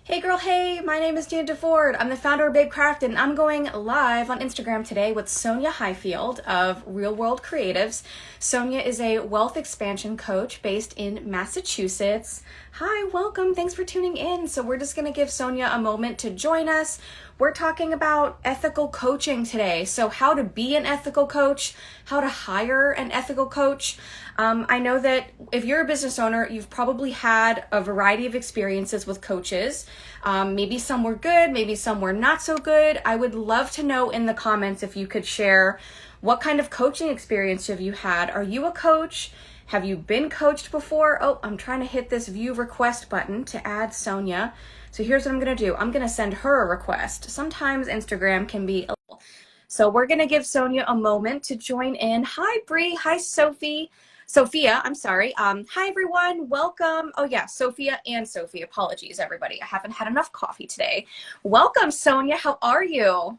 Hey girl, hey, my name is Jan DeFord. I'm the founder of Babe Crafted, and I'm going live on Instagram today with Sonya Highfield of Real World Creatives. Sonya is a wealth expansion coach based in Massachusetts. Hi, welcome. Thanks for tuning in. So we're just going to give Sonya a moment to join us. We're talking about ethical coaching today. So how to be an ethical coach, how to hire an ethical coach. I know that if you're a business owner, you've probably had a variety of experiences with coaches. Maybe some were good, maybe some were not so good. I would love to know in the comments if you could share what kind of coaching experience have you had. Are you a coach? Have you been coached before? Oh, I'm trying to hit this view request button to add Sonya. So here's what I'm going to do. I'm going to send her a request. Sometimes Instagram can be a little. So we're going to give Sonya a moment to join in. Hi, Bree. Hi, Sophie. Sophia, I'm sorry. Hi, everyone. Welcome. Oh, yeah, Sophia and Sophie. Apologies, everybody. I haven't had enough coffee today. Welcome, Sonya. How are you?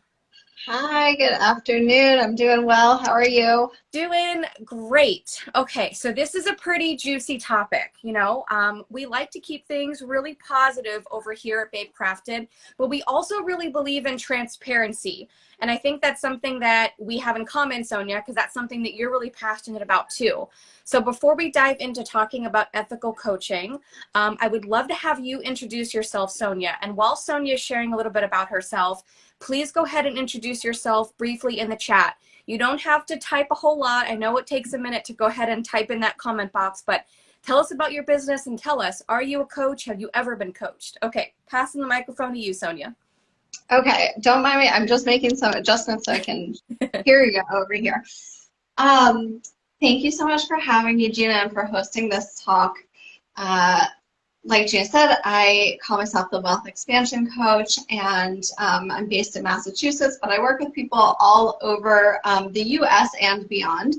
Hi, good afternoon. I'm doing well. How are you? Doing great. Okay, so this is a pretty juicy topic. We like to keep things really positive over here at Babe Crafted, but we also really believe in transparency. And I think that's something that we have in common, Sonya, because that's something that you're really passionate about too. So before we dive into talking about ethical coaching, I would love to have you introduce yourself, Sonya. And while Sonya is sharing a little bit about herself, please go ahead and introduce yourself briefly in the chat. You don't have to type a whole lot. I know it takes a minute to go ahead and type in that comment box, but tell us about your business and tell us, are you a coach? Have you ever been coached? Okay, passing the microphone to you, Sonya. Okay, don't mind me. I'm just making some adjustments so I can hear you over here. Um, Thank you so much for having me, Gina, and for hosting this talk. Uh, like Gina said, I call myself the Wealth Expansion Coach, and I'm based in Massachusetts, but I work with people all over the US and beyond.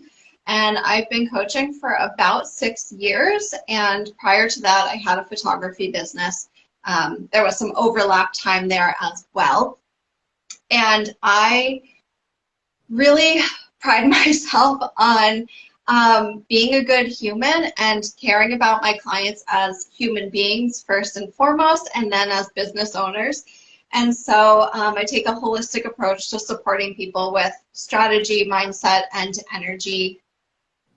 And I've been coaching for about 6 years, and prior to that, I had a photography business. There was some overlap time there as well. And I really pride myself on being a good human and caring about my clients as human beings first and foremost, and then as business owners. And so I take a holistic approach to supporting people with strategy, mindset, and energy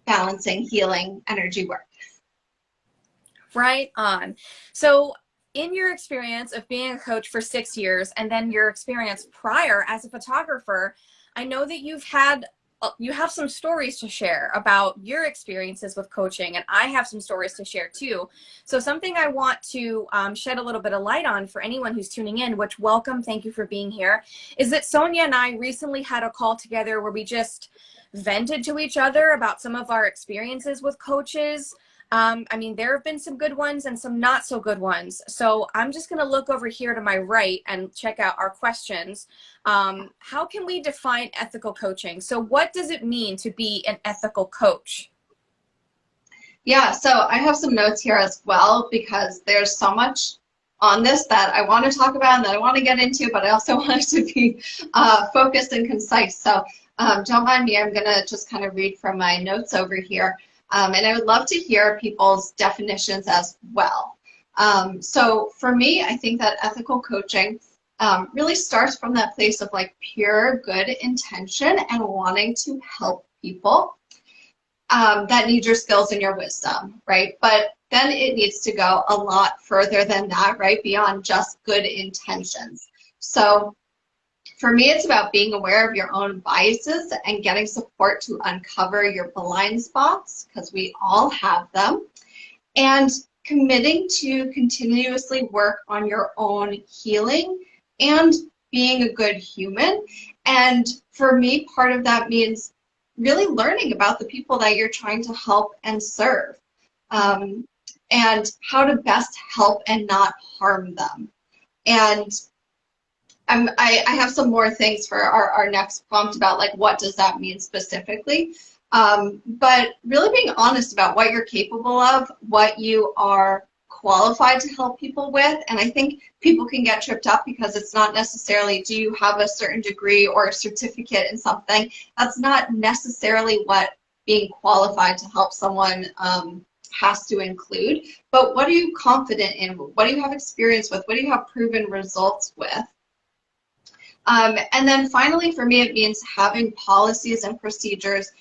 balancing, healing, energy work. Right on. So in your experience of being a coach for 6 years and then your experience prior as a photographer, I know that you have some stories to share about your experiences with coaching, and I have some stories to share too. So something I want to shed a little bit of light on for anyone who's tuning in, which welcome, thank you for being here, is that Sonya and I recently had a call together where we just vented to each other about some of our experiences with coaches. There have been some good ones and some not so good ones. So I'm just going to look over here to my right and check out our questions. How can we define ethical coaching? So what does it mean to be an ethical coach? Yeah, so I have some notes here as well because there's so much on this that I want to talk about and that I want to get into, but I also want it to be focused and concise. So don't mind me, I'm going to just kind of read from my notes over here. And I would love to hear people's definitions as well. So for me, I think that ethical coaching really starts from that place of like pure good intention and wanting to help people that need your skills and your wisdom, right? But then it needs to go a lot further than that, right? Beyond just good intentions. So for me, it's about being aware of your own biases and getting support to uncover your blind spots, because we all have them, and committing to continuously work on your own healing and being a good human. And for me, part of that means really learning about the people that you're trying to help and serve, and how to best help and not harm them. And I have some more things for our next prompt about like what does that mean specifically. But really being honest about what you're capable of, what you are qualified to help people with. And I think people can get tripped up because it's not necessarily, do you have a certain degree or a certificate in something? That's not necessarily what being qualified to help someone has to include, but what are you confident in? What do you have experience with? What do you have proven results with? And then finally, for me, it means having policies and procedures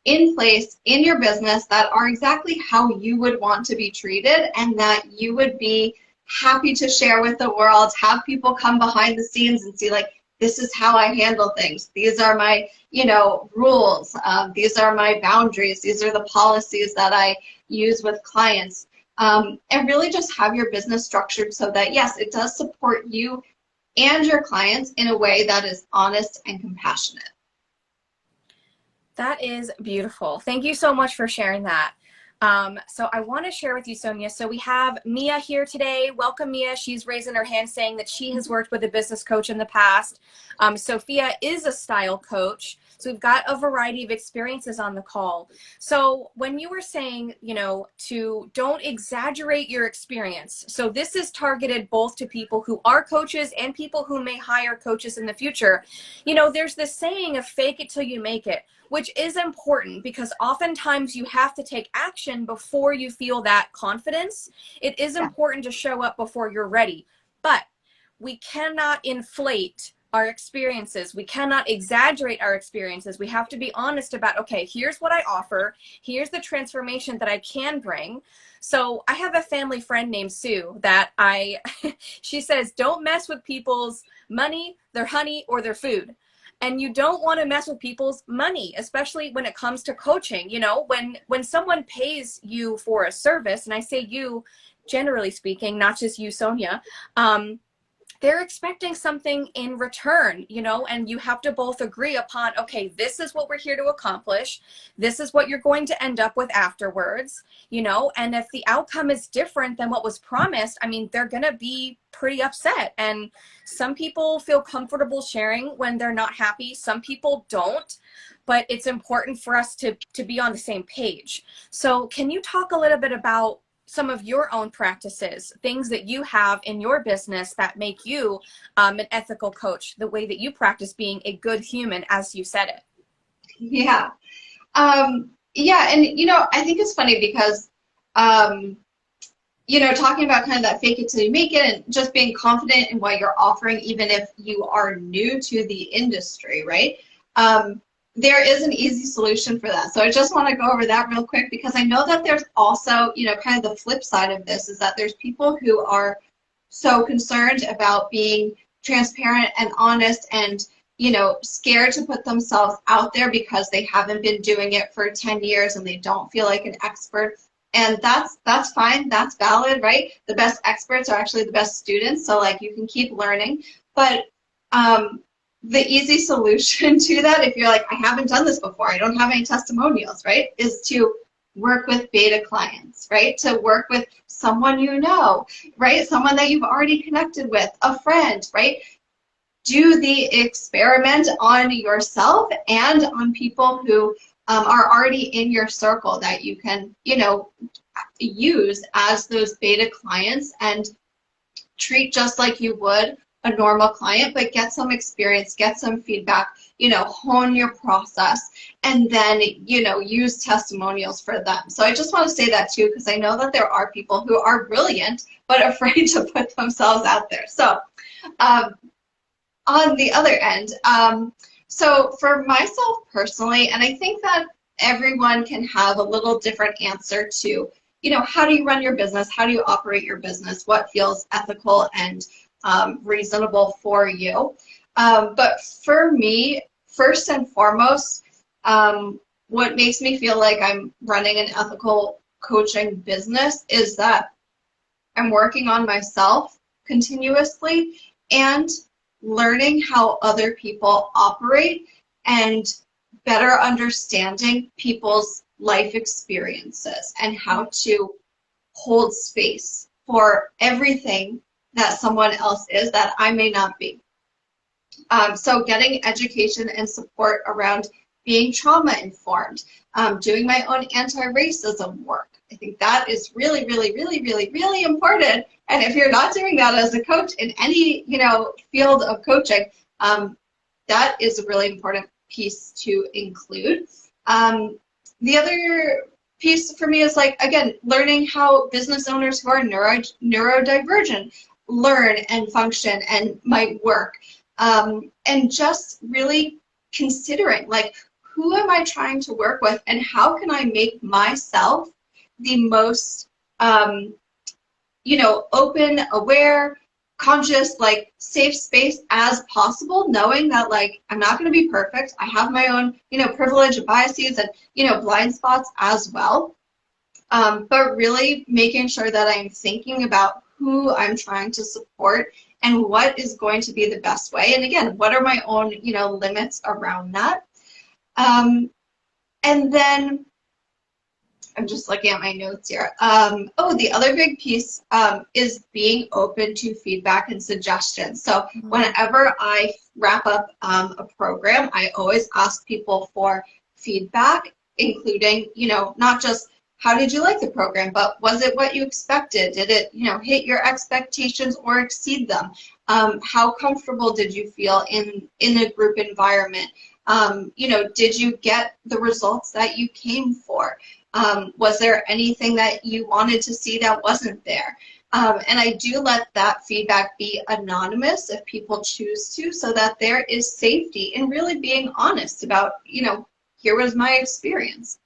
in place in your business that are exactly how you would want to be treated and that you would be happy to share with the world, have people come behind the scenes and see, like, this is how I handle things. These are my, rules. These are my boundaries. These are the policies that I use with clients. And really just have your business structured so that, yes, it does support you and your clients in a way that is honest and compassionate. That is beautiful. Thank you so much for sharing that. So I want to share with you, Sonya. So we have Mia here today. Welcome, Mia. She's raising her hand saying that she has worked with a business coach in the past. Sophia is a style coach. So we've got a variety of experiences on the call. So when you were saying, to don't exaggerate your experience. So this is targeted both to people who are coaches and people who may hire coaches in the future. There's this saying of fake it till you make it, which is important because oftentimes you have to take action before you feel that confidence. It is important to show up before you're ready, but we cannot inflate our experiences. We cannot exaggerate our experiences. We have to be honest about, okay, here's what I offer. Here's the transformation that I can bring. So I have a family friend named Sue that she says, don't mess with people's money, their honey, or their food. And you don't want to mess with people's money, especially when it comes to coaching. When someone pays you for a service, and I say you, generally speaking, not just you, Sonya, they're expecting something in return, and you have to both agree upon, okay, this is what we're here to accomplish. This is what you're going to end up with afterwards, and if the outcome is different than what was promised, they're going to be pretty upset. And some people feel comfortable sharing when they're not happy. Some people don't, but it's important for us to be on the same page. So can you talk a little bit about some of your own practices, things that you have in your business that make you an ethical coach, the way that you practice being a good human, as you said it? Yeah. And, I think it's funny because, talking about kind of that fake it till you make it and just being confident in what you're offering, even if you are new to the industry, right? There is an easy solution for that. So I just want to go over that real quick because I know that there's also, kind of the flip side of this is that there's people who are so concerned about being transparent and honest and, scared to put themselves out there because they haven't been doing it for 10 years and they don't feel like an expert. And that's fine. That's valid, right? The best experts are actually the best students. So you can keep learning. But the easy solution to that, if you're like, I haven't done this before, I don't have any testimonials, right, is to work with beta clients, right? To work with someone right? Someone that you've already connected with, a friend, right? Do the experiment on yourself and on people who are already in your circle that you can, use as those beta clients and treat just like you would a normal client, but get some experience, get some feedback, hone your process, and then, use testimonials for them. So I just want to say that too, because I know that there are people who are brilliant, but afraid to put themselves out there. So on the other end, so for myself personally, and I think that everyone can have a little different answer to, how do you run your business? How do you operate your business? What feels ethical and reasonable for you? But for me, first and foremost, what makes me feel like I'm running an ethical coaching business is that I'm working on myself continuously and learning how other people operate and better understanding people's life experiences and how to hold space for everything that someone else is that I may not be. So getting education and support around being trauma informed, doing my own anti-racism work. I think that is really, really, really, really, really important. And if you're not doing that as a coach in any, field of coaching, that is a really important piece to include. The other piece for me is like, again, learning how business owners who are neurodivergent learn and function and might work. And just really considering, like, who am I trying to work with and how can I make myself the most, open, aware, conscious, like safe space as possible, knowing that like I'm not going to be perfect. I have my own, privilege and biases and, blind spots as well. But really making sure that I'm thinking about who I'm trying to support and what is going to be the best way. And again, what are my own, limits around that? And then I'm just looking at my notes here. The other big piece is being open to feedback and suggestions. So whenever I wrap up a program, I always ask people for feedback, including, not just how did you like the program, but was it what you expected? Did it, hit your expectations or exceed them? How comfortable did you feel in a group environment? Did you get the results that you came for? Was there anything that you wanted to see that wasn't there? And I do let that feedback be anonymous if people choose to, so that there is safety in really being honest about, here was my experience.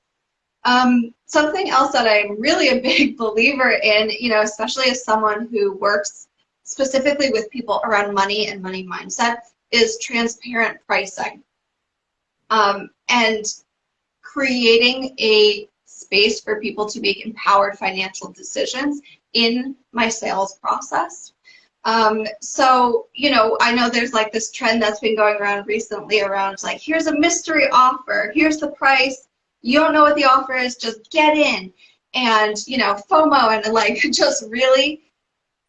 Something else that I'm really a big believer in, especially as someone who works specifically with people around money and money mindset, is transparent pricing. And creating a space for people to make empowered financial decisions in my sales process. So, I know there's like this trend that's been going around recently around like, here's a mystery offer, here's the price, you don't know what the offer is, just get in. And, FOMO and like just really,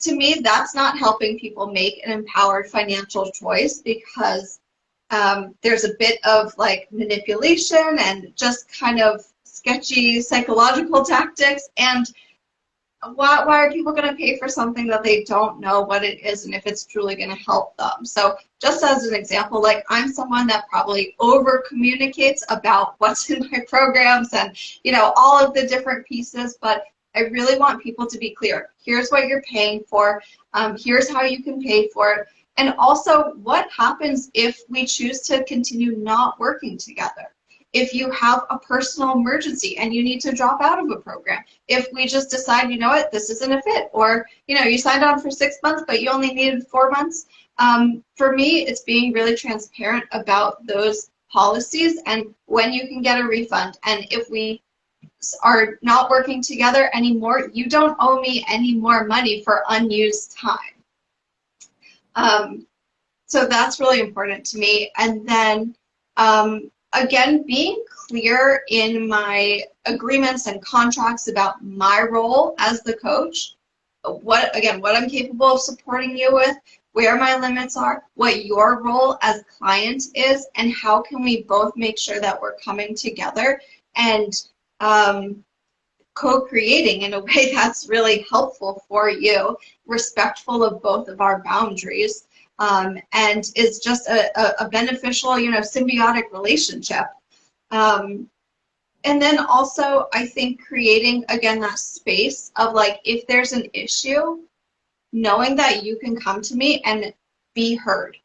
to me, that's not helping people make an empowered financial choice, because there's a bit of like manipulation and just kind of sketchy psychological tactics. And why are people going to pay for something that they don't know what it is and if it's truly going to help them? So just as an example, like I'm someone that probably over communicates about what's in my programs and, all of the different pieces, but I really want people to be clear. Here's what you're paying for. Here's how you can pay for it. And also, what happens if we choose to continue not working together? If you have a personal emergency and you need to drop out of a program, if we just decide, you know what, this isn't a fit, or, you signed on for 6 months, but you only needed 4 months. For me, it's being really transparent about those policies and when you can get a refund. And if we are not working together anymore, you don't owe me any more money for unused time. So that's really important to me. And then, again, being clear in my agreements and contracts about my role as the coach, what I'm capable of supporting you with, where my limits are, what your role as client is, and how can we both make sure that we're coming together and co-creating in a way that's really helpful for you, respectful of both of our boundaries, and is just a beneficial, symbiotic relationship. And then also, I think creating, again, that space of like, if there's an issue, knowing that you can come to me and be heard,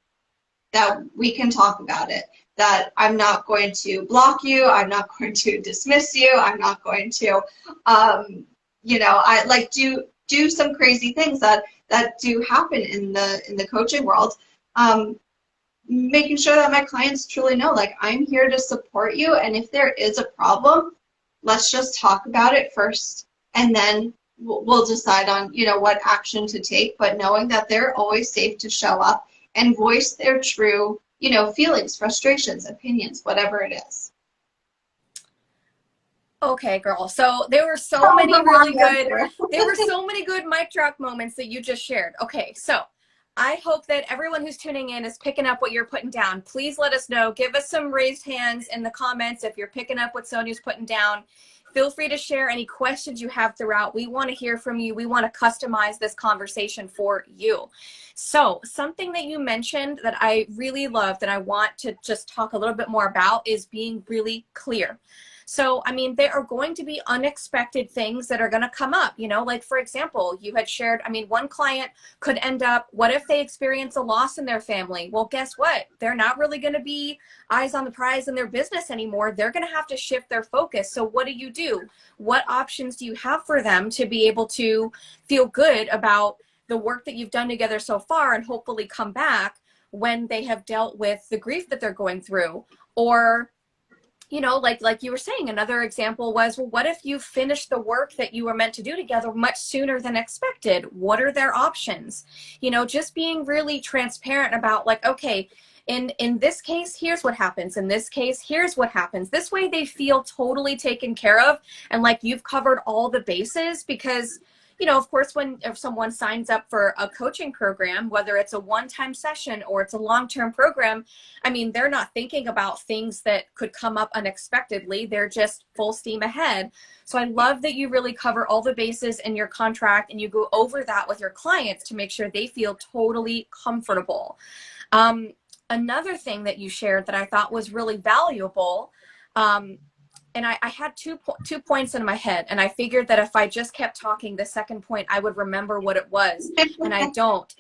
that we can talk about it, that I'm not going to block you, I'm not going to dismiss you, I'm not going to, I like do some crazy things that do happen in the coaching world. Making sure that my clients truly know, like, I'm here to support you, and if there is a problem, let's just talk about it first, and then we'll decide on, what action to take, but knowing that they're always safe to show up and voice their true, feelings, frustrations, opinions, whatever it is. Okay, girl. So there were so many really good, there were so many good mic drop moments that you just shared. Okay, so I hope that everyone who's tuning in is picking up what you're putting down. Please let us know. Give us some raised hands in the comments if you're picking up what Sonya's putting down. Feel free to share any questions you have throughout. We want to hear from you. We want to customize this conversation for you. So something that you mentioned that I really loved and I want to just talk a little bit more about is being really clear. So, I mean, there are going to be unexpected things that are going to come up, you know, like for example, you had shared, I mean, one client could end up, what if they experience a loss in their family? Well, guess what? They're not really going to be eyes on the prize in their business anymore. They're going to have to shift their focus. So what do? What options do you have for them to be able to feel good about the work that you've done together so far and hopefully come back when they have dealt with the grief that they're going through? Or, you know, like you were saying, another example was, well, what if you finished the work that you were meant to do together much sooner than expected? What are their options? You know, just being really transparent about like, okay, in this case, here's what happens. In this case, here's what happens. This way they feel totally taken care of and like you've covered all the bases. Because, you know, of course, if someone signs up for a coaching program, whether it's a one-time session or it's a long-term program, I mean, they're not thinking about things that could come up unexpectedly. They're just full steam ahead. So I love that you really cover all the bases in your contract and you go over that with your clients to make sure they feel totally comfortable. Another thing that you shared that I thought was really valuable, and I had two points in my head, and I figured that if I just kept talking, the second point, I would remember what it was, and I don't.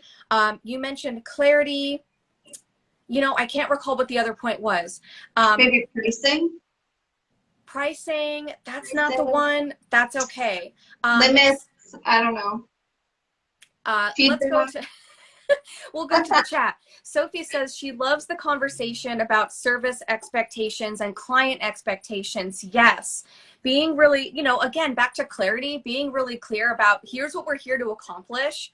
You mentioned clarity. You know, I can't recall what the other point was. Maybe pricing? Pricing, that's not the one. That's okay. Limits? I don't know. Let's go Feedback? to we'll go to the chat. Sophie says she loves the conversation about service expectations and client expectations. Yes. Being really, you know, again, back to clarity, being really clear about here's what we're here to accomplish.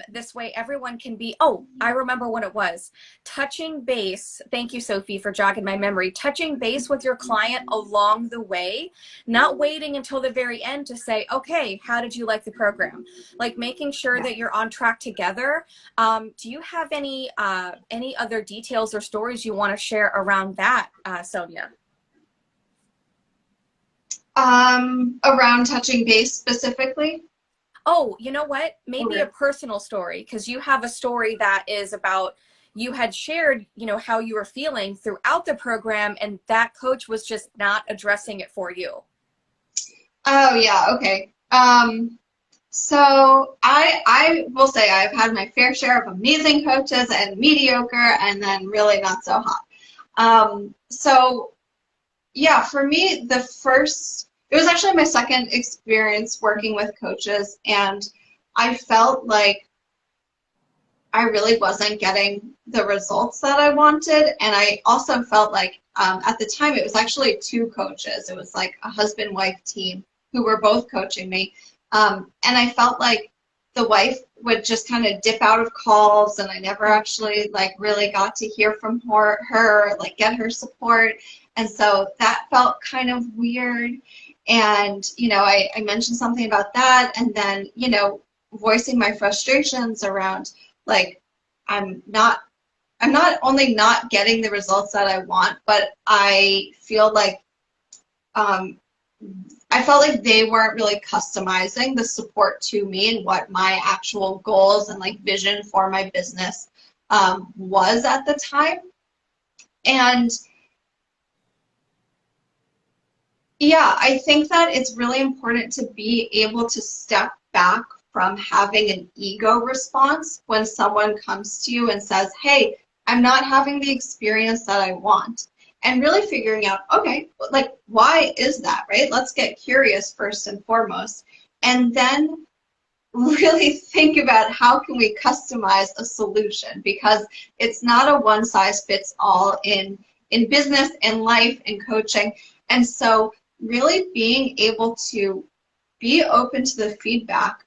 This way everyone can be, oh, I remember when it was. Touching base, thank you, Sophie, for jogging my memory. Touching base with your client along the way, not waiting until the very end to say, okay, how did you like the program? Like making sure that you're on track together. Do you have any other details or stories you want to share around that, Sonya? Around touching base specifically? Oh, you know what? Maybe Okay. a personal story, because you have a story that is about you had shared, you know, how you were feeling throughout the program, and that coach was just not addressing it for you. Oh yeah, okay. So I will say I've had my fair share of amazing coaches and mediocre and then really not so hot. So yeah, for me, it was actually my second experience working with coaches, and I felt like I really wasn't getting the results that I wanted. And I also felt like at the time it was actually two coaches. It was like a husband-wife team who were both coaching me. And I felt like the wife would just kind of dip out of calls, and I never actually like really got to hear from her, like get her support. And so that felt kind of weird. And, you know, I mentioned something about that, and then, you know, voicing my frustrations around like I'm not only not getting the results that I want, but I feel like I felt like they weren't really customizing the support to me and what my actual goals and like vision for my business was at the time. And yeah, I think that it's really important to be able to step back from having an ego response when someone comes to you and says, hey, I'm not having the experience that I want. And really figuring out, okay, like, why is that, right? Let's get curious first and foremost. And then really think about how can we customize a solution, because it's not a one size fits all in business, in life, in coaching. And so really being able to be open to the feedback,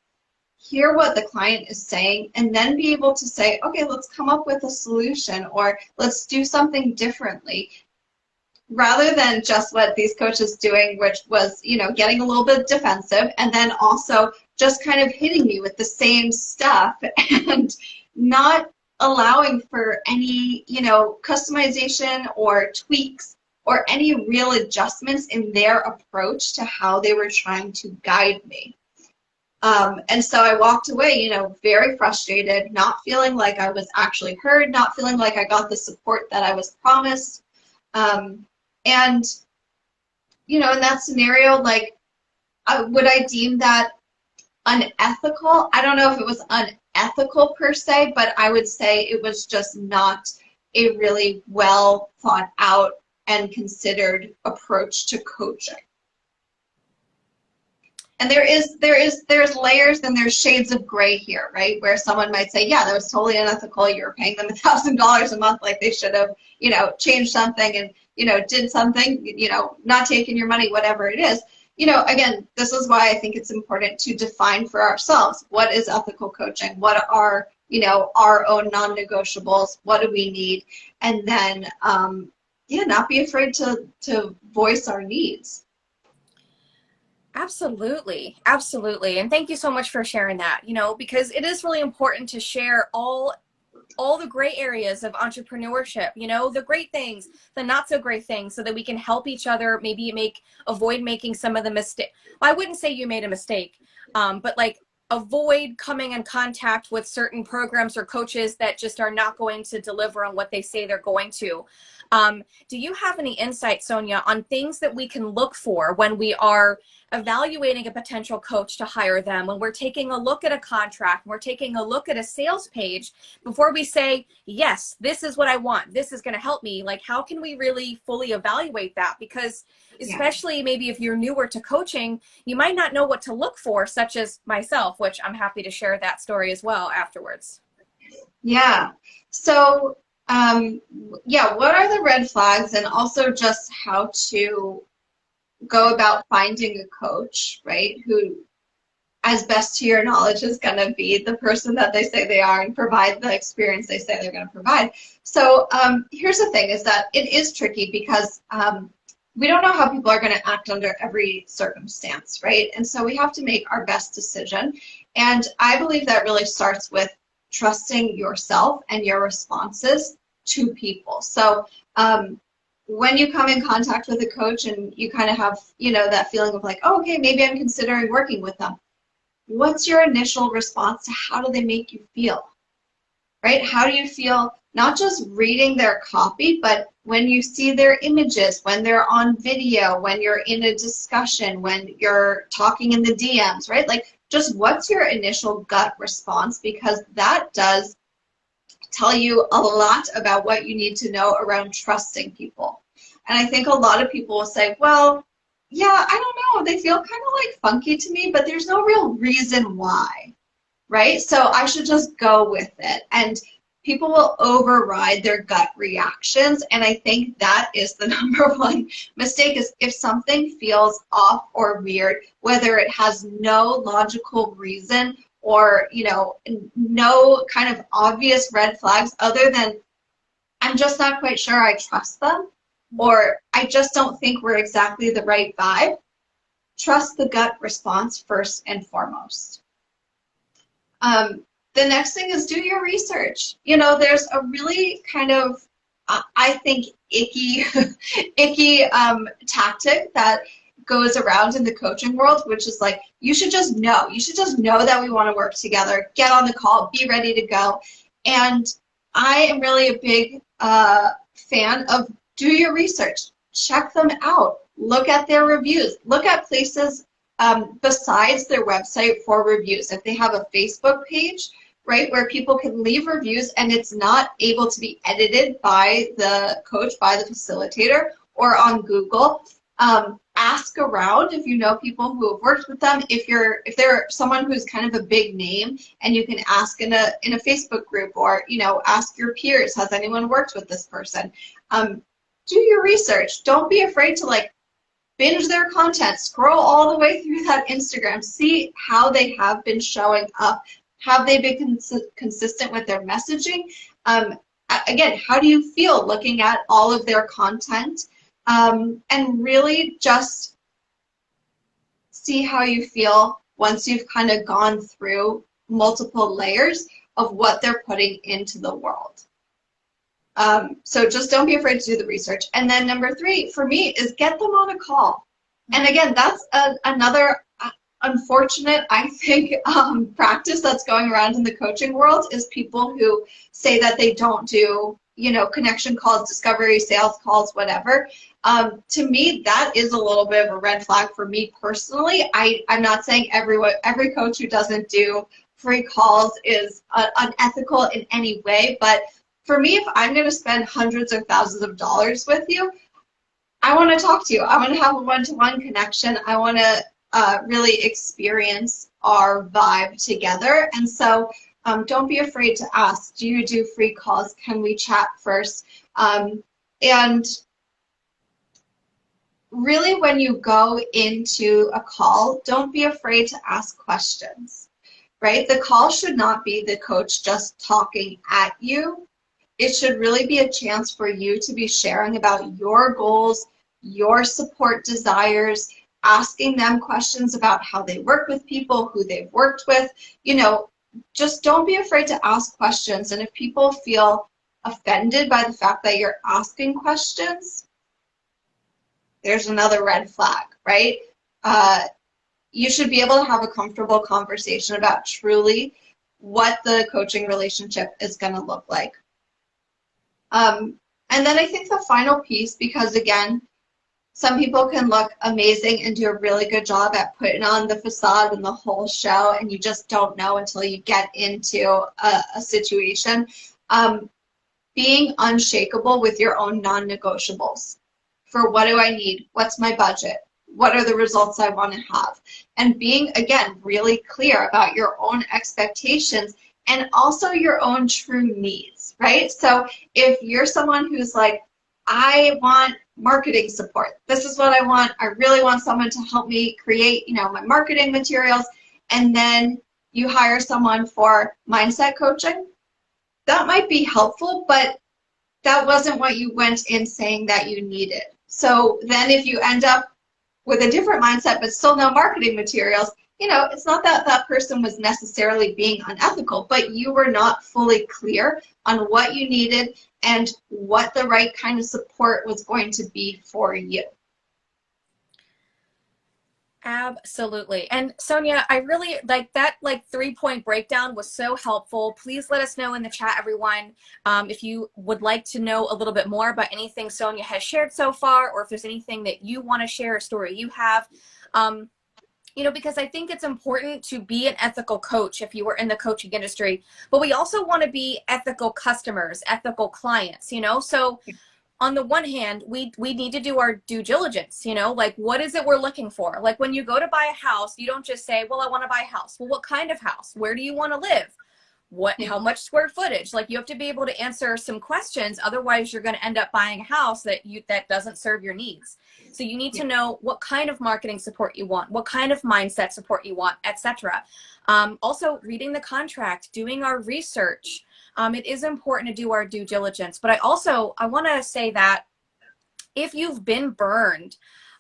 hear what the client is saying, and then be able to say, okay, let's come up with a solution, or let's do something differently, rather than just what these coaches doing, which was, you know, getting a little bit defensive and then also just kind of hitting me with the same stuff and not allowing for any, you know, customization or tweaks or any real adjustments in their approach to how they were trying to guide me. And so I walked away, you know, very frustrated, not feeling like I was actually heard, not feeling like I got the support that I was promised. And in that scenario, like, would I deem that unethical? I don't know if it was unethical per se, but I would say it was just not a really well thought out and considered approach to coaching. And there's layers and there's shades of gray here, right? Where someone might say, yeah, that was totally unethical. You were paying them $1,000 a month, like they should have, changed something and, did something, not taking your money, whatever it is. Again, this is why I think it's important to define for ourselves what is ethical coaching, what are, our own non-negotiables, what do we need, and then, not be afraid to voice our needs. Absolutely. Absolutely. And thank you so much for sharing that, because it is really important to share all the gray areas of entrepreneurship, the great things, the not so great things, so that we can help each other, maybe avoid making some of the mistake. Well, I wouldn't say you made a mistake, but like avoid coming in contact with certain programs or coaches that just are not going to deliver on what they say they're going to. Do you have any insight, Sonya, on things that we can look for when we are evaluating a potential coach to hire them, when we're taking a look at a contract, we're taking a look at a sales page, before we say, yes, this is what I want, this is going to help me? Like, how can we really fully evaluate that? Because especially maybe if you're newer to coaching, you might not know what to look for, such as myself, which I'm happy to share that story as well afterwards. Yeah. So, what are the red flags, and also just how to go about finding a coach, right, who, as best to your knowledge, is going to be the person that they say they are and provide the experience they say they're going to provide. So here's the thing, is that it is tricky because we don't know how people are going to act under every circumstance, right? And so we have to make our best decision. And I believe that really starts with trusting yourself and your responses to people. So when you come in contact with a coach and you kind of have, that feeling of like, oh, okay, maybe I'm considering working with them, what's your initial response to how do they make you feel, right? How do you feel not just reading their copy, but when you see their images, when they're on video, when you're in a discussion, when you're talking in the DMs, right? Like, just what's your initial gut response? Because that does tell you a lot about what you need to know around trusting people. And I think a lot of people will say, well, yeah, I don't know, they feel kind of like funky to me, but there's no real reason why, right? So I should just go with it. And people will override their gut reactions. And I think that is the number one mistake, is if something feels off or weird, whether it has no logical reason or, no kind of obvious red flags other than I'm just not quite sure I trust them, or I just don't think we're exactly the right vibe, trust the gut response first and foremost. The next thing is do your research. There's a really kind of, I think, icky tactic that goes around in the coaching world, which is like, you should just know. You should just know that we want to work together. Get on the call. Be ready to go. And I am really a big fan of do your research. Check them out. Look at their reviews. Look at places besides their website for reviews. If they have a Facebook page, right, where people can leave reviews and it's not able to be edited by the coach, by the facilitator, or on Google, ask around if you know people who have worked with them. If they're someone who's kind of a big name, and you can ask in a Facebook group, or ask your peers, has anyone worked with this person? Do your research. Don't be afraid to binge their content. Scroll all the way through that Instagram. See how they have been showing up. Have they been consistent with their messaging? Again, how do you feel looking at all of their content? And really just see how you feel once you've kind of gone through multiple layers of what they're putting into the world. So just don't be afraid to do the research. And then number 3 for me is get them on a call. And again, that's another unfortunate, I think, practice that's going around in the coaching world, is people who say that they don't do connection calls, discovery, sales calls, whatever. To me, that is a little bit of a red flag for me personally. I'm not saying every coach who doesn't do free calls is unethical in any way, but for me, if I'm going to spend hundreds or thousands of dollars with you, I want to talk to you. I want to have a one-to-one connection. I want to really experience our vibe together. And so don't be afraid to ask, do you do free calls? Can we chat first? And really, when you go into a call, don't be afraid to ask questions, right? The call should not be the coach just talking at you. It should really be a chance for you to be sharing about your goals, your support desires, asking them questions about how they work with people, who they've worked with. Just don't be afraid to ask questions. And if people feel offended by the fact that you're asking questions, there's another red flag, right? You should be able to have a comfortable conversation about truly what the coaching relationship is going to look like. And then I think the final piece, because again, some people can look amazing and do a really good job at putting on the facade and the whole show, and you just don't know until you get into a situation. Being unshakable with your own non-negotiables. For what do I need? What's my budget? What are the results I want to have? And being, again, really clear about your own expectations and also your own true needs, right? So if you're someone who's like, I want marketing support. This is what I want. I really want someone to help me create, my marketing materials. And then you hire someone for mindset coaching. That might be helpful, but that wasn't what you went in saying that you needed. So then if you end up with a different mindset, but still no marketing materials, it's not that that person was necessarily being unethical, but you were not fully clear on what you needed and what the right kind of support was going to be for you. Absolutely. And Sonya, I really like that 3-point breakdown was so helpful. Please let us know in the chat, everyone, if you would like to know a little bit more about anything Sonya has shared so far, or if there's anything that you want to share, a story you have. Because I think it's important to be an ethical coach if you were in the coaching industry, but we also want to be ethical customers, ethical clients, So on the one hand, we need to do our due diligence, what is it we're looking for? Like when you go to buy a house, you don't just say, well, I want to buy a house. Well, what kind of house? Where do you want to live? How much square footage? Like you have to be able to answer some questions. Otherwise, you're going to end up buying a house that doesn't serve your needs. So you need to know what kind of marketing support you want, what kind of mindset support you want, etc. Also, reading the contract, doing our research. It is important to do our due diligence. But I want to say that if you've been burned,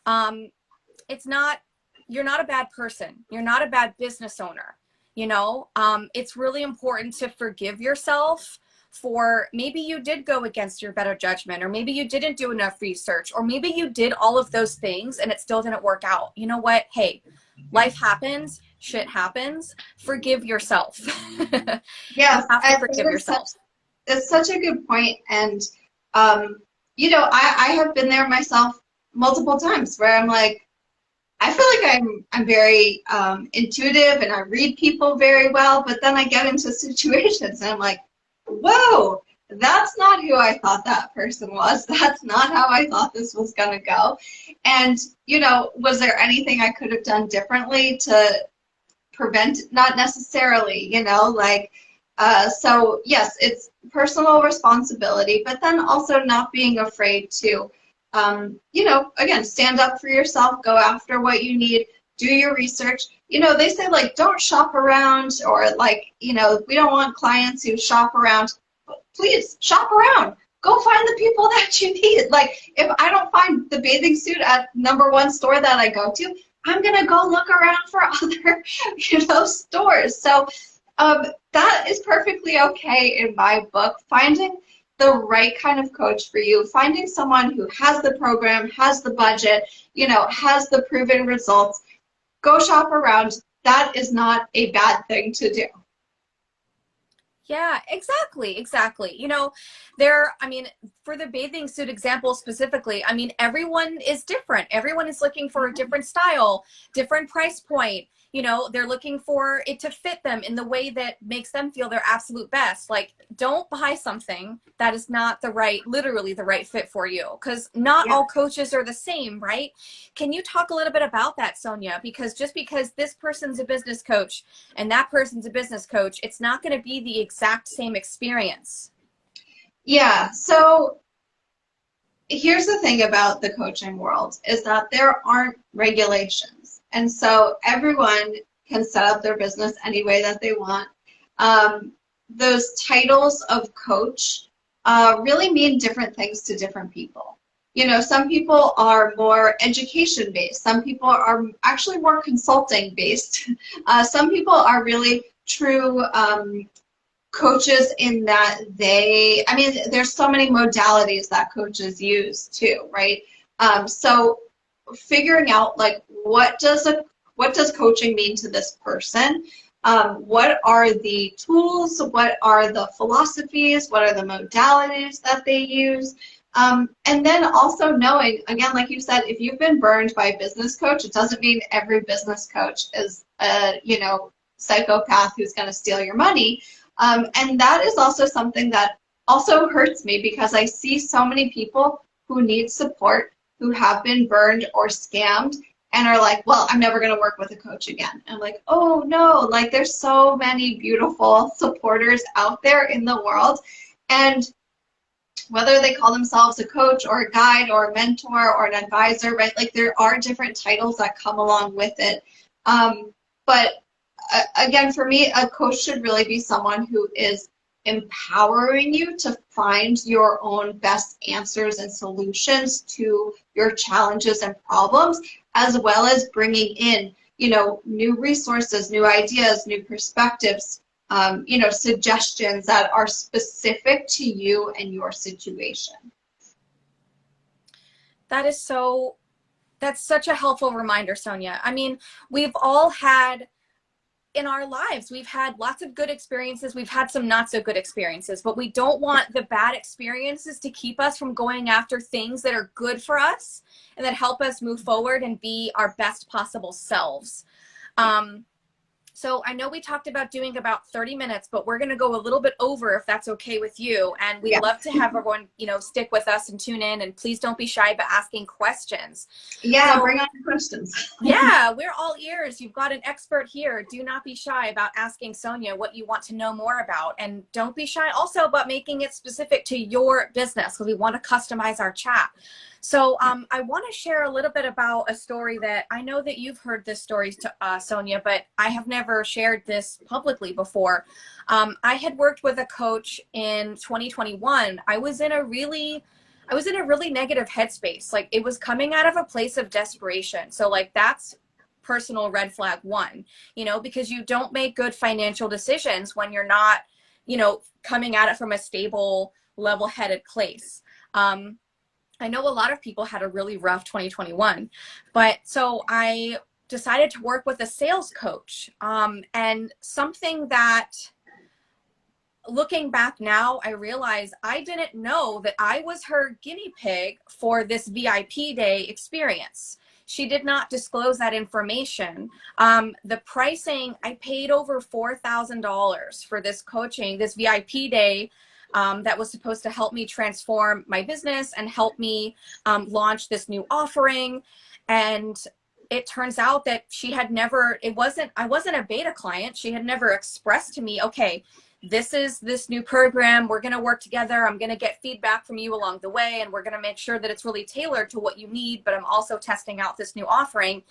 you're not a bad person. You're not a bad business owner. It's really important to forgive yourself for maybe you did go against your better judgment, or maybe you didn't do enough research, or maybe you did all of those things and it still didn't work out. You know what? Hey, life happens, shit happens. Forgive yourself. Yes, you have to forgive yourself. It's such a good point. And, I have been there myself multiple times where I'm like, I feel like I'm very intuitive and I read people very well, but then I get into situations and I'm like, whoa, that's not who I thought that person was. That's not how I thought this was going to go. And, was there anything I could have done differently to prevent? Not necessarily, so yes, it's personal responsibility, but then also not being afraid to again, stand up for yourself, go after what you need, do your research. They say don't shop around, or we don't want clients who shop around. Please shop around. Go find the people that you need. If I don't find the bathing suit at #1 store that I go to, I'm going to go look around for other, stores. So that is perfectly okay in my book. Finding the right kind of coach for you, finding someone who has the program, has the budget, has the proven results. Go shop around. That is not a bad thing to do. Yeah, exactly, exactly. You know, there, I mean, for the bathing suit example specifically, I mean, everyone is different. Everyone is looking for a different style, different price point. You know, they're looking for it to fit them in the way that makes them feel their absolute best. Like, don't buy something that is not the right, literally the right fit for you, because not Yeah. all coaches are the same, right? Can you talk a little bit about that, Sonia? Because just because this person's a business coach and that person's a business coach, it's not going to be the exact same experience. Yeah. So here's the thing about the coaching world is that there aren't regulations. And so everyone can set up their business any way that they want. Um, those titles of coach really mean different things to different people. You know, some people are more education based. Some people are actually more consulting based. Some people are really true coaches in that I mean, there's so many modalities that coaches use too, right? So figuring out like what does coaching mean to this person? What are the tools? What are the philosophies? What are the modalities that they use? And then also knowing, again, like you said, if you've been burned by a business coach, it doesn't mean every business coach is a, psychopath who's going to steal your money. And that is also something that also hurts me because I see so many people who need support who have been burned or scammed and are like, well, I'm never going to work with a coach again. And I'm like, oh no, like there's so many beautiful supporters out there in the world. And whether they call themselves a coach or a guide or a mentor or an advisor, right? Like there are different titles that come along with it. But again, for me, a coach should really be someone who is empowering you to find your own best answers and solutions to your challenges and problems, as well as bringing in, new resources, new ideas, new perspectives, suggestions that are specific to you and your situation. That is so, that's such a helpful reminder, Sonia. I mean, we've all had in our lives, we've had lots of good experiences. We've had some not so good experiences, but we don't want the bad experiences to keep us from going after things that are good for us and that help us move forward and be our best possible selves. Um, So I know we talked about doing about 30 minutes, but we're going to go a little bit over if that's okay with you. And we'd Yeah. love to have everyone, stick with us and tune in. And please don't be shy about asking questions. Yeah, So bring on the questions. yeah, we're all ears. You've got an expert here. Do not be shy about asking Sonia what you want to know more about. And don't be shy also about making it specific to your business because we want to customize our chat. So I want to share a little bit about a story that I know that you've heard this story, Sonia, but I have never shared this publicly before. I had worked with a coach in 2021. I was in a really negative headspace. Like it was coming out of a place of desperation. So like that's personal red flag one, because you don't make good financial decisions when you're not, coming at it from a stable, level-headed place. I know a lot of people had a really rough 2021, but so I decided to work with a sales coach. And something that looking back now, I realize I didn't know that I was her guinea pig for this VIP day experience. She did not disclose that information. The pricing, I paid over $4,000 for this coaching, this VIP day that was supposed to help me transform my business and help me launch this new offering. And it turns out that I wasn't a beta client. She had never expressed to me, okay, this is this new program. We're going to work together. I'm going to get feedback from you along the way, and we're going to make sure that it's really tailored to what you need. But I'm also testing out this new offering.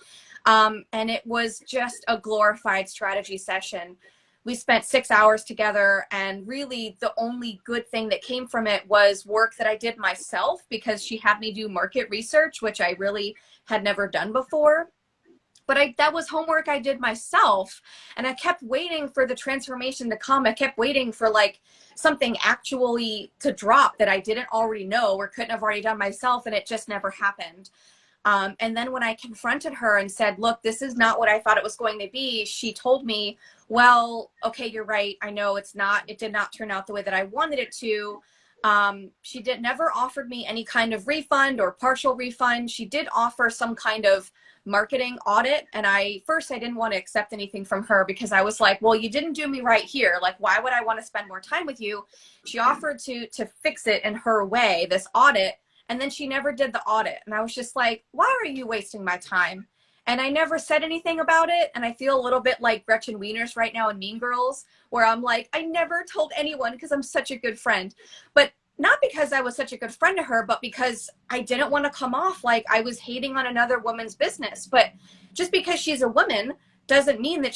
And it was just a glorified strategy session. We spent 6 hours together, and really the only good thing that came from it was work that I did myself because she had me do market research, which I really had never done before. But that was homework I did myself, and I kept waiting for the transformation to come. I kept waiting for like something actually to drop that I didn't already know or couldn't have already done myself, and it just never happened. And then when I confronted her and said, look, this is not what I thought it was going to be, she told me, well, okay, you're right. I know it did not turn out the way that I wanted it to. She never offered me any kind of refund or partial refund. She did offer some kind of marketing audit. And I didn't want to accept anything from her because I was like, well, you didn't do me right here. Like, why would I want to spend more time with you? She offered to fix it in her way, this audit. And then she never did the audit. And I was just like, why are you wasting my time? And I never said anything about it. And I feel a little bit like Gretchen Wieners right now in Mean Girls, where I'm like, I never told anyone because I'm such a good friend. But not because I was such a good friend to her, but because I didn't want to come off like I was hating on another woman's business. But just because she's a woman doesn't mean that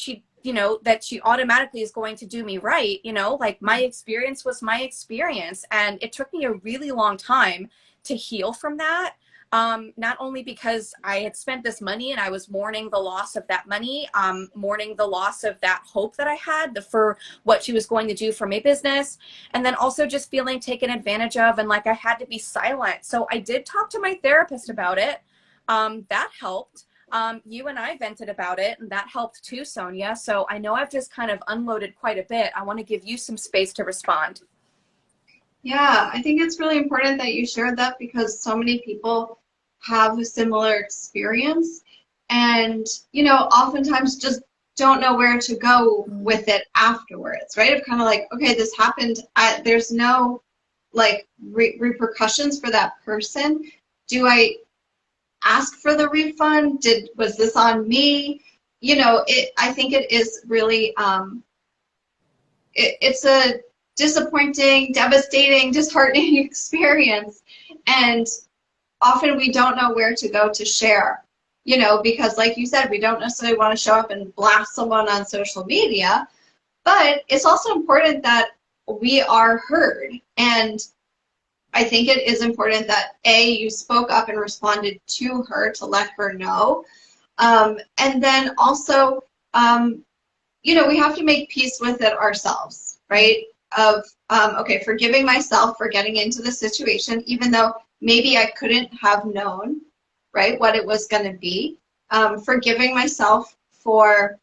that she automatically is going to do me right. Like my experience was my experience. And it took me a really long time to heal from that. Not only because I had spent this money and I was mourning the loss of that money, mourning the loss of that hope that I had for what she was going to do for my business, and then also just feeling taken advantage of and like I had to be silent. So I did talk to my therapist about it. That helped. You and I vented about it, and that helped too, Sonya. So I know I've just kind of unloaded quite a bit. I want to give you some space to respond. Yeah, I think it's really important that you shared that because so many people have a similar experience and, oftentimes just don't know where to go with it afterwards, right? Of kind of like, okay, this happened. There's no like repercussions for that person. Do I ask for the refund? Was this on me? I think it is really, it's a disappointing, devastating, disheartening experience. And often we don't know where to go to share, because like you said, we don't necessarily want to show up and blast someone on social media, but it's also important that we are heard. And I think it is important that you spoke up and responded to her to let her know. And then also, we have to make peace with it ourselves, right? Okay, forgiving myself for getting into the situation, even though maybe I couldn't have known, right, what it was going to be. Forgiving myself for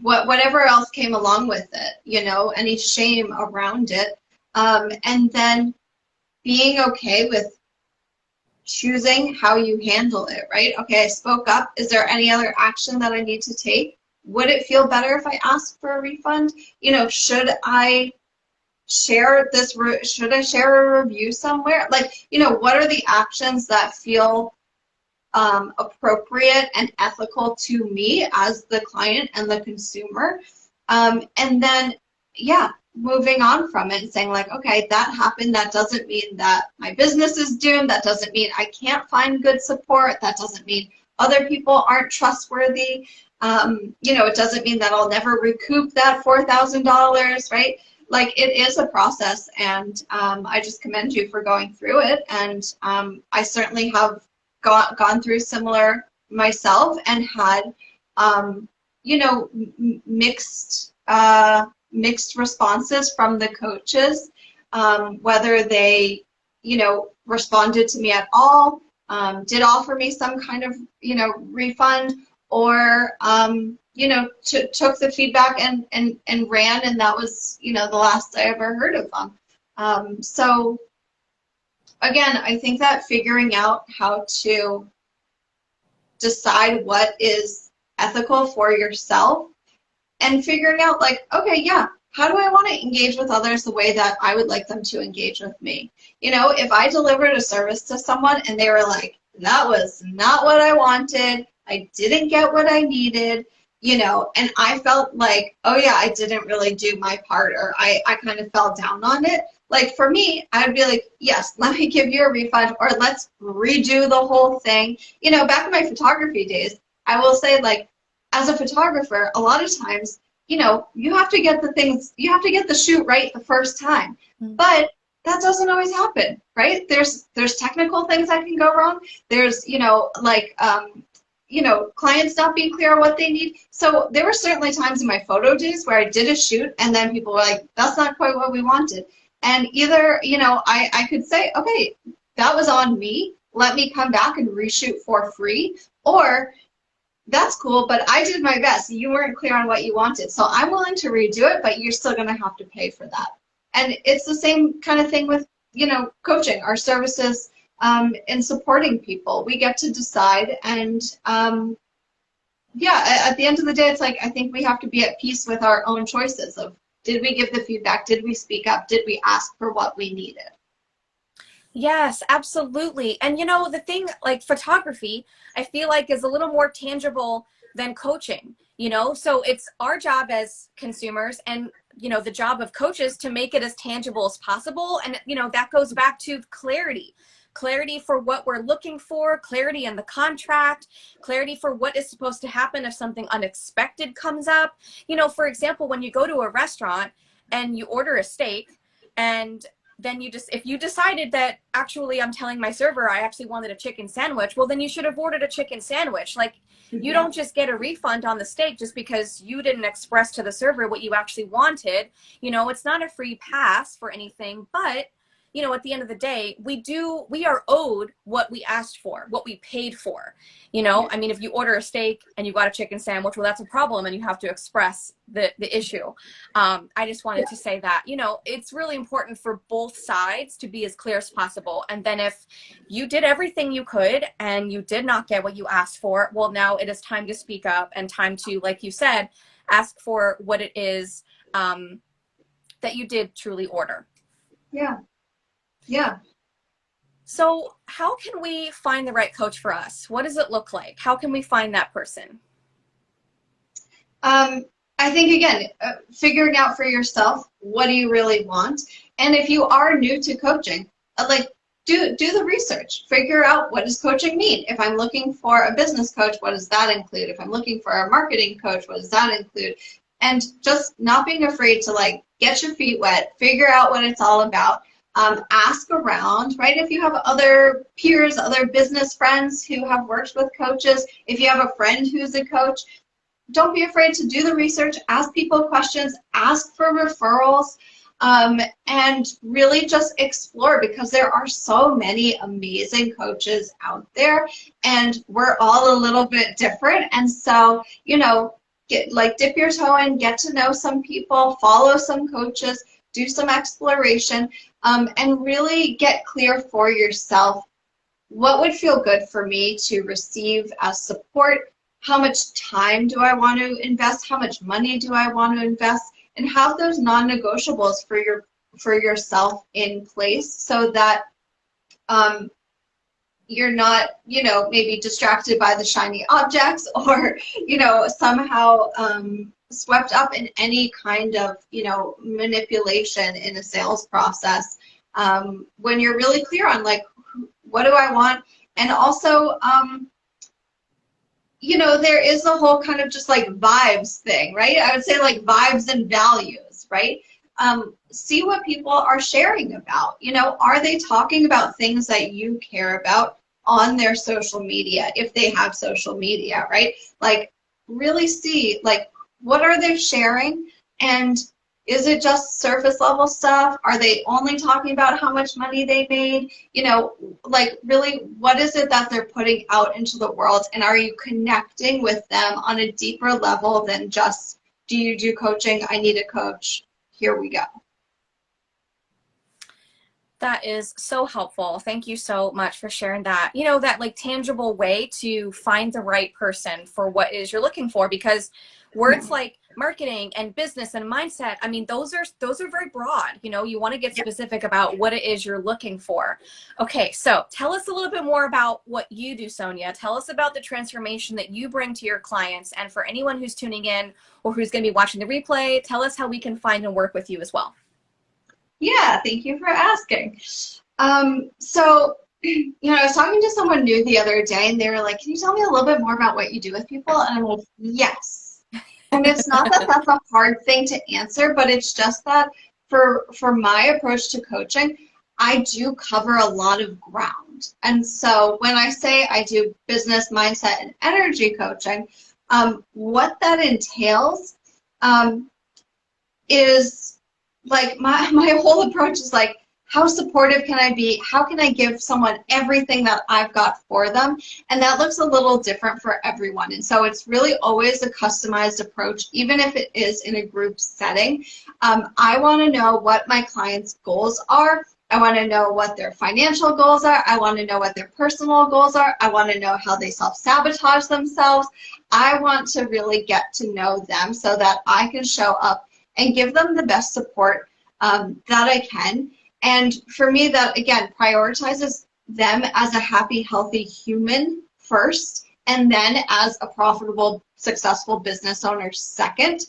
whatever else came along with it, any shame around it. And then being okay with choosing how you handle it, right? Okay, I spoke up. Is there any other action that I need to take? Would it feel better if I asked for a refund? Should I share this? Should I share a review somewhere? Like, what are the actions that feel appropriate and ethical to me as the client and the consumer? And then, moving on from it and saying like, okay, that happened. That doesn't mean that my business is doomed. That doesn't mean I can't find good support. That doesn't mean other people aren't trustworthy. It doesn't mean that I'll never recoup that $4,000, right? Like, it is a process, and I just commend you for going through it. And I certainly have gone through similar myself and had, mixed responses from the coaches, whether they, responded to me at all, did offer me some kind of, refund, or took the feedback and ran, and that was the last I ever heard of them. So again, I think that figuring out how to decide what is ethical for yourself and figuring out like, okay, how do I want to engage with others the way that I would like them to engage with me? If I delivered a service to someone and they were like, that was not what I wanted, I didn't get what I needed, and I felt like, oh yeah, I didn't really do my part, or I kind of fell down on it. Like, for me, I'd be like, yes, let me give you a refund, or let's redo the whole thing. Back in my photography days, I will say, like, as a photographer, a lot of times, you have to get the shoot right the first time. Mm-hmm. But that doesn't always happen, right? There's technical things that can go wrong. There's, clients not being clear on what they need. So there were certainly times in my photo days where I did a shoot and then people were like, that's not quite what we wanted. And either, I could say, okay, that was on me. let me come back and reshoot for free, or that's cool, but I did my best. You weren't clear on what you wanted, so I'm willing to redo it, but you're still going to have to pay for that. And it's the same kind of thing with, coaching, our services, in supporting people. We get to decide, and yeah, at the end of the day, it's like, I think we have to be at peace with our own choices of, did we give the feedback? Did we speak up? Did we ask for what we needed? Yes, absolutely. And the thing, like photography, I feel like is a little more tangible than coaching, so it's our job as consumers and, the job of coaches to make it as tangible as possible. And, that goes back to clarity for what we're looking for, clarity in the contract, clarity for what is supposed to happen if something unexpected comes up. For example, when you go to a restaurant and you order a steak, and then if you decided that actually I'm telling my server I actually wanted a chicken sandwich, well, then you should have ordered a chicken sandwich. Like, you don't just get a refund on the steak just because you didn't express to the server what you actually wanted. It's not a free pass for anything, but at the end of the day, we are owed what we asked for, what we paid for. I mean, if you order a steak and you got a chicken sandwich, well, that's a problem and you have to express the issue. I just wanted to say that, it's really important for both sides to be as clear as possible. And then if you did everything you could and you did not get what you asked for, well, now it is time to speak up and time to, like you said, ask for what it is that you did truly order. Yeah. Yeah. So how can we find the right coach for us? What does it look like? How can we find that person? I think, again, figuring out for yourself, what do you really want? And if you are new to coaching, do the research. Figure out, what does coaching mean? If I'm looking for a business coach, what does that include? If I'm looking for a marketing coach, what does that include? And just not being afraid to get your feet wet, figure out what it's all about. Ask around, right? If you have other peers, other business friends who have worked with coaches, if you have a friend who's a coach, don't be afraid to do the research, ask people questions, ask for referrals, and really just explore, because there are so many amazing coaches out there, and we're all a little bit different. And so, dip your toe in, get to know some people, follow some coaches, do some exploration, and really get clear for yourself what would feel good for me to receive as support. How much time do I want to invest? How much money do I want to invest? And have those non-negotiables for yourself in place, so that you're not, maybe distracted by the shiny objects, or, somehow swept up in any kind of, manipulation in a sales process, when you're really clear on, what do I want? And also, there is the whole kind of just vibes thing, right? I would say vibes and values, right? See what people are sharing about. Are they talking about things that you care about on their social media, if they have social media, right? Really see, what are they sharing? And is it just surface level stuff? Are they only talking about how much money they made? Really, what is it that they're putting out into the world? And are you connecting with them on a deeper level than just, do you do coaching? I need a coach. Here we go. That is so helpful. Thank you so much for sharing that. That tangible way to find the right person for what it is you're looking for, because words like marketing and business and mindset, I mean, those are very broad. You want to get specific about what it is you're looking for. Okay, so tell us a little bit more about what you do, Sonya. Tell us about the transformation that you bring to your clients. And for anyone who's tuning in or who's going to be watching the replay, tell us how we can find and work with you as well. Yeah, thank you for asking. So, I was talking to someone new the other day, and they were like, can you tell me a little bit more about what you do with people? And I'm like, yes. And it's not that that's a hard thing to answer, but it's just that for my approach to coaching, I do cover a lot of ground. And so when I say I do business, mindset, and energy coaching, what that entails is, my whole approach is how supportive can I be? How can I give someone everything that I've got for them? And that looks a little different for everyone. And so it's really always a customized approach, even if it is in a group setting. I want to know what my clients' goals are. I want to know what their financial goals are. I want to know what their personal goals are. I want to know how they self-sabotage themselves. I want to really get to know them so that I can show up and give them the best support that I can. And for me, that, again, prioritizes them as a happy, healthy human first, and then as a profitable, successful business owner second.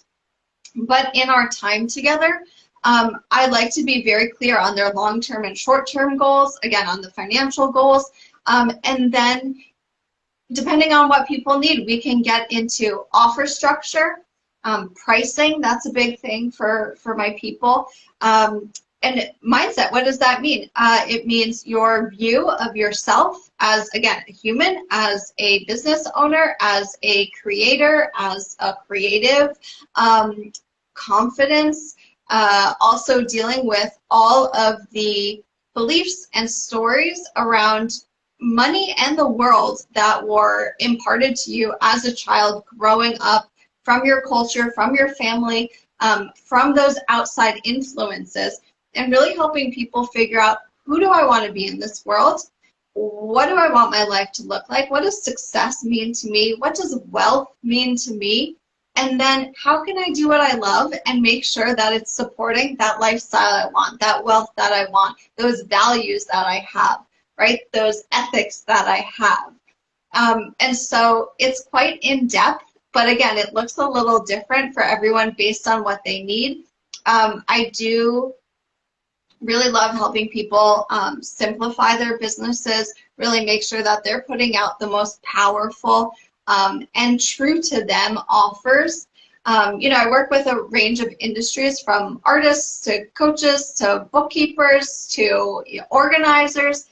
But in our time together, I like to be very clear on their long-term and short-term goals, again, on the financial goals. And then, depending on what people need, we can get into offer structure, pricing. That's a big thing for my people. And mindset, what does that mean? It means your view of yourself as, again, a human, as a business owner, as a creator, as a creative, confidence, also dealing with all of the beliefs and stories around money and the world that were imparted to you as a child growing up from your culture, from your family, from those outside influences, and really helping people figure out, who do I want to be in this world? What do I want my life to look like? What does success mean to me? What does wealth mean to me? And then how can I do what I love and make sure that it's supporting that lifestyle I want, that wealth that I want, those values that I have, right? Those ethics that I have. And so it's quite in depth, but again, it looks a little different for everyone based on what they need. I do really love helping people simplify their businesses, really make sure that they're putting out the most powerful and true to them offers. I work with a range of industries, from artists to coaches to bookkeepers to organizers.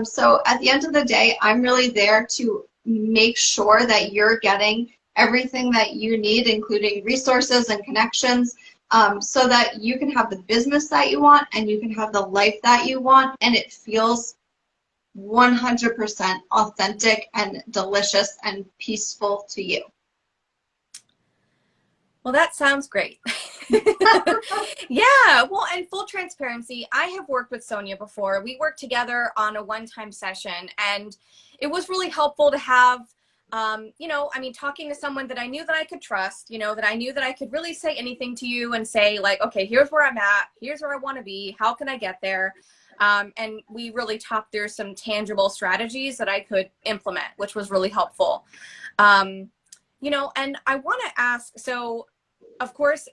So at the end of the day, I'm really there to make sure that you're getting everything that you need, including resources and connections, so that you can have the business that you want and you can have the life that you want, and it feels 100% authentic and delicious and peaceful to you. Well, that sounds great. Yeah, well, and full transparency, I have worked with Sonya before. We worked together on a one-time session, and it was really helpful to have, talking to someone that I knew that I could trust, that I knew that I could really say anything to you and say, like, okay, here's where I'm at, here's where I want to be, how can I get there? And we really talked through some tangible strategies that I could implement, which was really helpful. And I want to ask, so of course,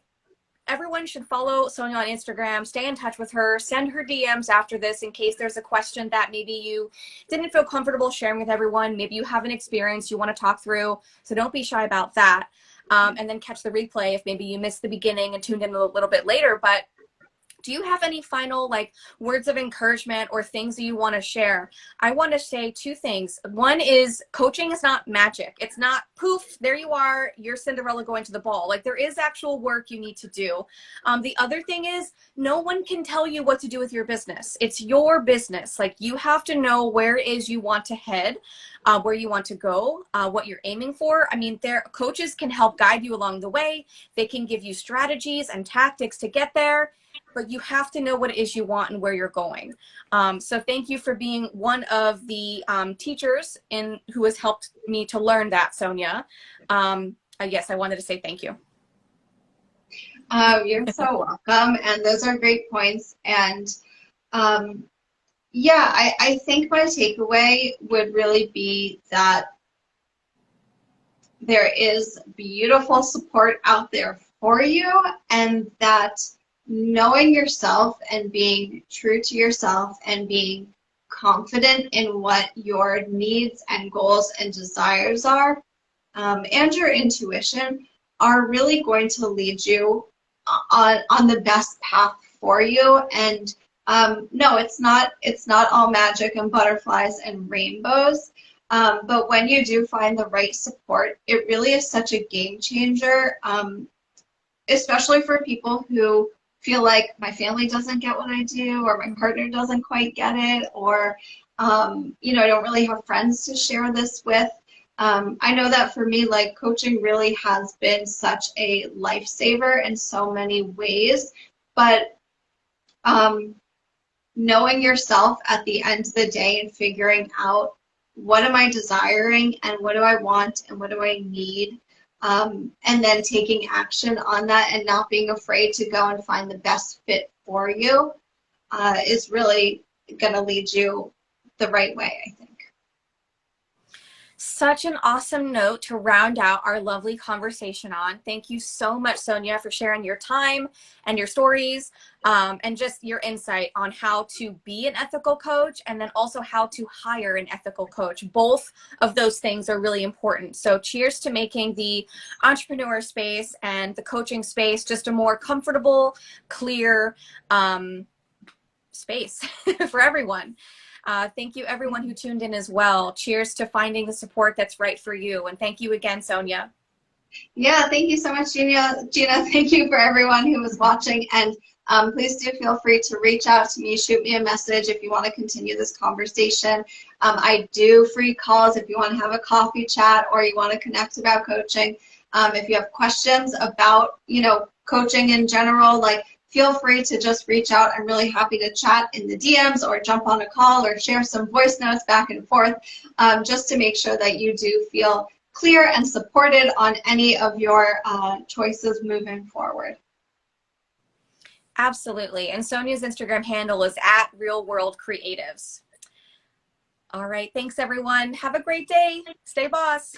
everyone should follow Sonya on Instagram, stay in touch with her, send her DMs after this in case there's a question that maybe you didn't feel comfortable sharing with everyone. Maybe you have an experience you want to talk through, so don't be shy about that. And then catch the replay if maybe you missed the beginning and tuned in a little bit later. But do you have any final words of encouragement or things that you want to share? I want to say two things. One is, coaching is not magic. It's not poof, there you are, you're Cinderella going to the ball. There is actual work you need to do. The other thing is, no one can tell you what to do with your business. It's your business. You have to know where it is you want to head, where you want to go, what you're aiming for. Their coaches can help guide you along the way. They can give you strategies and tactics to get there, but you have to know what it is you want and where you're going. So thank you for being one of the teachers who has helped me to learn that, Sonya. Yes, I wanted to say thank you. You're so welcome, and those are great points. And I think my takeaway would really be that there is beautiful support out there for you, and that knowing yourself and being true to yourself and being confident in what your needs and goals and desires are, and your intuition, are really going to lead you on the best path for you. And no, it's not all magic and butterflies and rainbows. But when you do find the right support, it really is such a game changer, especially for people who feel like my family doesn't get what I do, or my partner doesn't quite get it, or I don't really have friends to share this with. I know that for me, like coaching really has been such a lifesaver in so many ways, but um, knowing yourself at the end of the day and figuring out what am I desiring and what do I want and what do I need, and then taking action on that and not being afraid to go and find the best fit for you is really going to lead you the right way, I think. Such an awesome note to round out our lovely conversation on. Thank you so much, Sonya, for sharing your time and your stories, and just your insight on how to be an ethical coach and then also how to hire an ethical coach. Both of those things are really important. So cheers to making the entrepreneur space and the coaching space just a more comfortable, clear space for everyone. Thank you, everyone who tuned in as well. Cheers to finding the support that's right for you. And thank you again, Sonya. Yeah, thank you so much, Gina. Thank you for everyone who was watching. And please do feel free to reach out to me, shoot me a message if you want to continue this conversation. I do free calls if you want to have a coffee chat or you want to connect about coaching. If you have questions about, coaching in general, like feel free to just reach out. I'm really happy to chat in the DMs or jump on a call or share some voice notes back and forth, just to make sure that you do feel clear and supported on any of your choices moving forward. Absolutely. And Sonya's Instagram handle is at Real World Creatives. All right. Thanks, everyone. Have a great day. Stay boss.